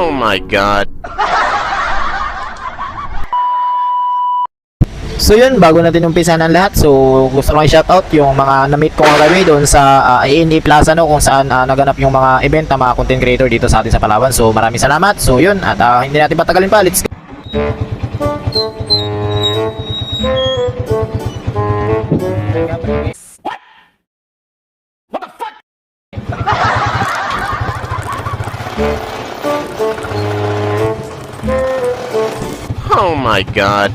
Oh my God. So yun, bago natin umpisahan ang lahat, so gusto ko i-shoutout yung mga na-meet ko kagabi doon sa A&E Plaza, no, kung saan naganap yung mga event ng mga content creator dito sa atin sa Palawan. So maraming salamat. So yun, at hindi natin patagalin pa, let's go. Oh my God.